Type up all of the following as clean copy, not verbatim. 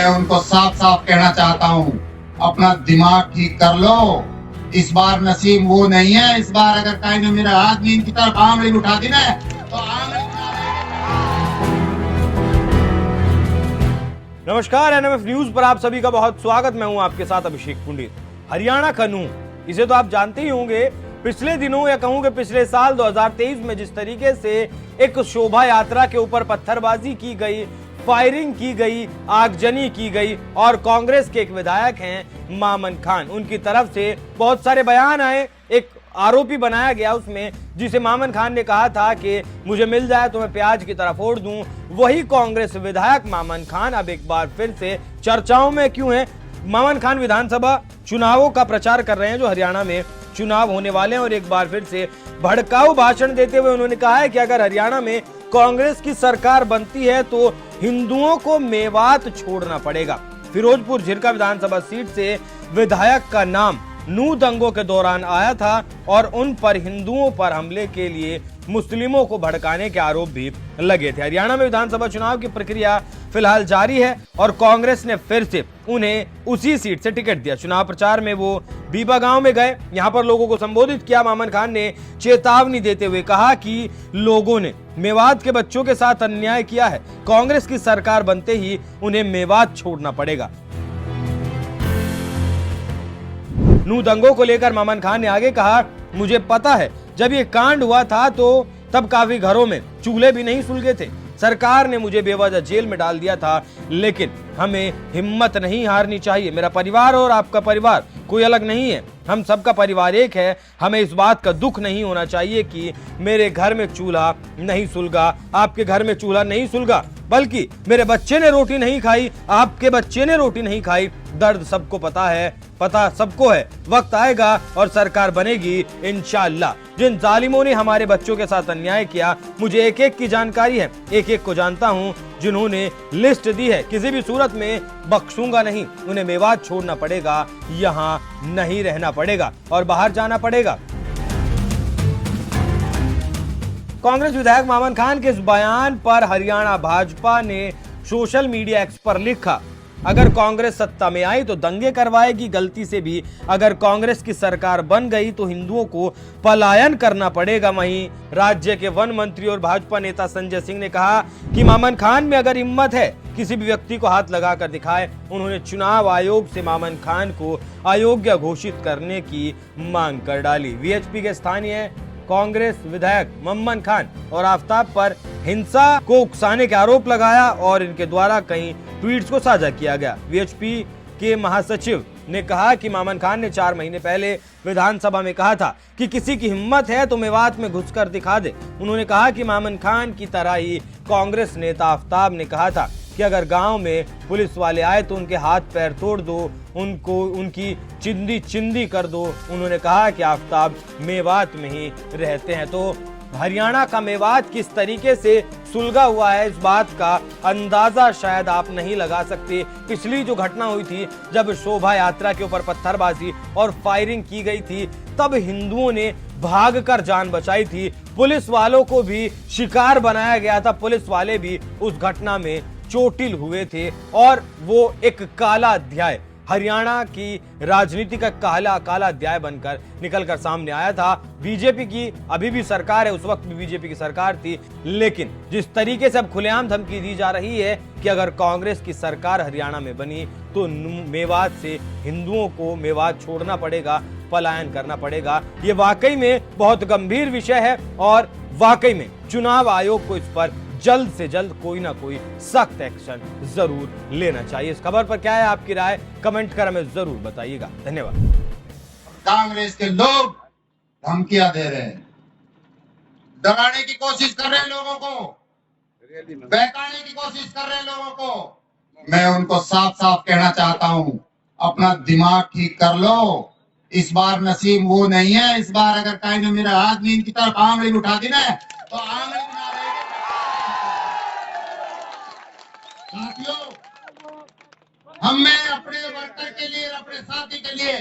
मैं उनको साफ साफ कहना चाहता हूँ, अपना दिमाग ठीक कर लो। इस बार नसीब वो नहीं है। इस बार अगर कहीं ने मेरा हाथ भी इनकी तरफ आंगली उठा दी ना तो आंगली नमस्कार, एनएमएफ न्यूज पर आप सभी का बहुत स्वागत। मैं हूं आपके साथ अभिषेक पुंडित। हरियाणा का नूह, इसे तो आप जानते ही होंगे। पिछले दिनों या कहूं कि पिछले साल 2023 में जिस तरीके से एक शोभा यात्रा के ऊपर पत्थरबाजी की गई, फायरिंग की गई, आगजनी की गई और कांग्रेस के एक विधायक हैं मामन खान, उनकी तरफ से बहुत सारे बयान आए। एक आरोपी बनाया गया उसमें, जिसे मामन खान ने कहा था कि मुझे मिल जाए तो मैं प्याज की तरह फोड़ दूं। वही कांग्रेस विधायक मामन खान अब एक बार फिर से चर्चाओं में क्यों है। मामन खान विधानसभा चुनावों का प्रचार कर रहे हैं, जो हरियाणा में चुनाव होने वाले हैं, और एक बार फिर से भड़काऊ भाषण देते हुए उन्होंने कहा है कि अगर हरियाणा में कांग्रेस की सरकार बनती है तो हिंदुओं को मेवात छोड़ना पड़ेगा। फिरोजपुर झिरका विधानसभा सीट से विधायक का नाम नूह दंगों के दौरान आया था और उन पर हिंदुओं पर हमले के लिए मुस्लिमों को भड़काने के आरोप भी लगे थे। हरियाणा में विधानसभा चुनाव की प्रक्रिया फिलहाल जारी है और कांग्रेस ने फिर से उन्हें उसी सीट से टिकट दिया। चुनाव प्रचार में वो बीबा गांव में गए, यहां पर लोगों को संबोधित किया। मामन खान ने चेतावनी देते हुए कहा कि लोगों ने मेवात के बच्चों के साथ अन्याय किया है, कांग्रेस की सरकार बनते ही उन्हें मेवात छोड़ना पड़ेगा। नूह दंगों को लेकर मामन खान ने आगे कहा, मुझे पता है जब ये कांड हुआ था तो तब काफी घरों में चूल्हे भी नहीं सुलगे थे। सरकार ने मुझे बेवजह जेल में डाल दिया था, लेकिन हमें हिम्मत नहीं हारनी चाहिए। मेरा परिवार और आपका परिवार कोई अलग नहीं है, हम सबका परिवार एक है। हमें इस बात का दुख नहीं होना चाहिए कि मेरे घर में चूल्हा नहीं सुलगा, आपके घर में चूल्हा नहीं सुलगा, बल्कि मेरे बच्चे ने रोटी नहीं खाई, आपके बच्चे ने रोटी नहीं खाई। दर्द सबको पता है, पता सबको है। वक्त आएगा और सरकार बनेगी इंशाअल्लाह। जिन जालिमों ने हमारे बच्चों के साथ अन्याय किया, मुझे एक एक की जानकारी है, एक एक को जानता हूं। जिन्होंने लिस्ट दी है, किसी भी सूरत में बख्शूंगा नहीं। उन्हें मेवात छोड़ना पड़ेगा, यहाँ नहीं रहना पड़ेगा और बाहर जाना पड़ेगा। कांग्रेस विधायक मामन खान के इस बयान पर हरियाणा भाजपा ने सोशल मीडिया एक्स पर लिखा, अगर कांग्रेस सत्ता में आई तो दंगे करवाएगी, गलती से भी अगर कांग्रेस की सरकार बन गई तो हिंदुओं को पलायन करना पड़ेगा। वहीं राज्य के वन मंत्री और भाजपा नेता संजय सिंह ने कहा कि मामन खान में अगर हिम्मत है, किसी भी व्यक्ति को हाथ लगाकर दिखाए। उन्होंने चुनाव आयोग से मामन खान को अयोग्य घोषित करने की मांग कर डाली। वीएचपी के स्थानीय कांग्रेस विधायक मामन खान और आफ्ताब पर हिंसा को उकसाने के आरोप लगाया और इनके द्वारा कई ट्वीट्स को साझा किया गया। वीएचपी के महासचिव ने कहा कि मामन खान ने 4 महीने पहले विधानसभा में कहा था कि किसी की हिम्मत है तो मेवात में घुसकर दिखा दे। उन्होंने कहा कि मामन खान की तरह ही कांग्रेस नेता आफ्ताब ने कहा था कि अगर गांव में पुलिस वाले आए तो उनके हाथ पैर तोड़ दो, उनको उनकी चिंदी कर दो। उन्होंने कहा कि आफ्ताब मेवात में ही रहते हैं। तो हरियाणा का मेवात किस तरीके से सुलगा हुआ है, इस बात का अंदाजा शायद आप नहीं लगा सकते। पिछली जो घटना हुई थी, जब शोभा यात्रा के ऊपर पत्थरबाजी और फायरिंग की गई थी, तब हिंदुओं ने भागकर जान बचाई थी। पुलिस वालों को भी शिकार बनाया गया था, पुलिस वाले भी उस घटना में चोटिल हुए थे और वो एक काला अध्याय हरियाणा की राजनीति का काला अध्याय बनकर निकलकर सामने आया था। बीजेपी की अभी भी सरकार है, उस वक्त भी बीजेपी की सरकार थी, लेकिन जिस तरीके से अब खुलेआम धमकी दी जा रही है कि अगर कांग्रेस की सरकार हरियाणा में बनी तो मेवात से हिंदुओं को मेवात छोड़ना पड़ेगा, पलायन करना पड़ेगा। ये वाकई में बहुत गंभीर विषय है और वाकई में चुनाव आयोग को इस पर जल्द से जल्द कोई ना कोई सख्त एक्शन जरूर लेना चाहिए। इस खबर पर क्या है आपकी राय, कमेंट कर हमें जरूर बताइएगा। धन्यवाद। कांग्रेस के लोग धमकियां दे रहे हैं, डराने की कोशिश कर रहे हैं लोगों को, बहकाने की कोशिश कर रहे हैं लोगों को। मैं उनको साफ साफ कहना चाहता हूं, अपना दिमाग ठीक कर लो। इस बार नसीब वो नहीं है। इस बार अगर कहीं ने मेरा हाथ भी इनकी तरफ आंगली उठा दी ना तो आंगली साथियों, हमें अपने वर्कर के लिए, अपने साथी के लिए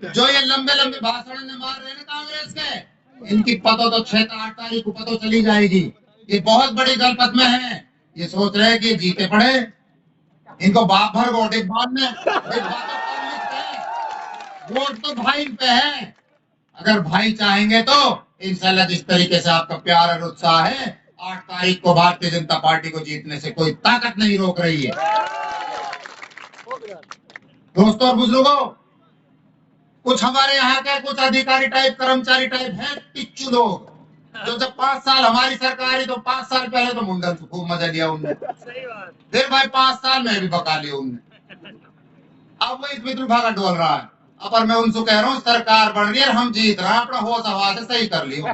जो ये लंबे लंबे भाषण में मार रहे हैं कांग्रेस के, इनकी पतो तो 6-8 तारीख को पतो चली जाएगी। ये बहुत बड़ी गलत में है। ये सोच रहे हैं कि जीते पड़े, इनको बाप भर वोट इकबाल ने वोट तो भाई पे है। अगर भाई चाहेंगे तो इंशाल्लाह जिस तरीके से आपका प्यार और उत्साह है, 8 तारीख को भारतीय जनता पार्टी को जीतने से कोई ताकत नहीं रोक रही है। दोस्तों और बुजुर्गों, कुछ हमारे यहाँ के कुछ अधिकारी टाइप, कर्मचारी टाइप है टिच्चू लोग, जो जब 5 साल हमारी सरकार आई तो 5 साल पहले तो मुंडन से खूब मजा लिया उनने, फिर भाई 5 साल में भी बका लिया उनने, अब वो इस मित्र भागा डोल रहा है। अब पर मैं उनसे कह रहा हूँ सरकार बढ़ रही है, हम जीत रहे हैं, अपना होश हवास सही कर लियो।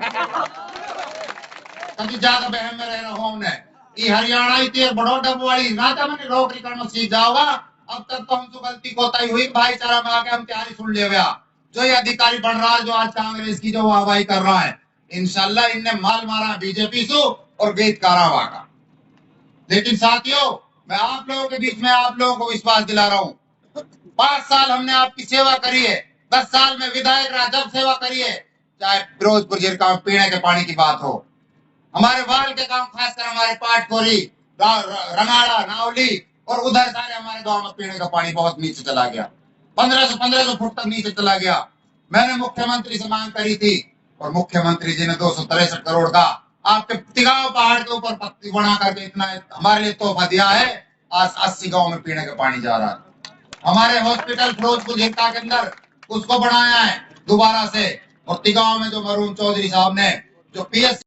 कभी ज्यादा बहम में रह रहा हूँ उन्हें ये हरियाणा इतनी बड़ो डबवाड़ी ना था, मैंने नौकरी करना सीख जाओगा। अब तक तो हमसे गलती कोताही हुई, भाईचारा में आके हम तैयारी सुन ले गया। जो ये अधिकारी बन रहा है, जो आज कांग्रेस की जो वाहवाही कर रहा है, इंशाल्लाह इनने माल मारा बीजेपी से और गीत कारावा का। लेकिन साथियों, मैं आप लोगों के बीच में आप लोगों को विश्वास दिला रहा हूँ, 5 साल हमने आपकी सेवा करी है, 10 साल में विधायक रहा जब सेवा करी है, चाहे फिरोजपुर जिले में पीने के पानी की बात हो, हमारे वाल के काम, खासकर हमारे पाटकोरी, रंगाड़ा, नावली और उधर सारे हमारे गांव में पीने का पानी बहुत नीचे चला गया, 1500 फुट तक नीचे चला गया। मैंने मुख्यमंत्री से मांग करी थी और मुख्यमंत्री जी ने 263 करोड़ का आपके तिगांव पहाड़ के ऊपर पत्ती बना करके इतना हमारे लिए तोहफा दिया है। आज 80 गांव में पीने का पानी जा रहा है। हमारे हॉस्पिटल फिरोजपुर झिरका के अंदर उसको बनाया है दोबारा से, और तिगांव में जो मरून चौधरी साहब ने जो पीएस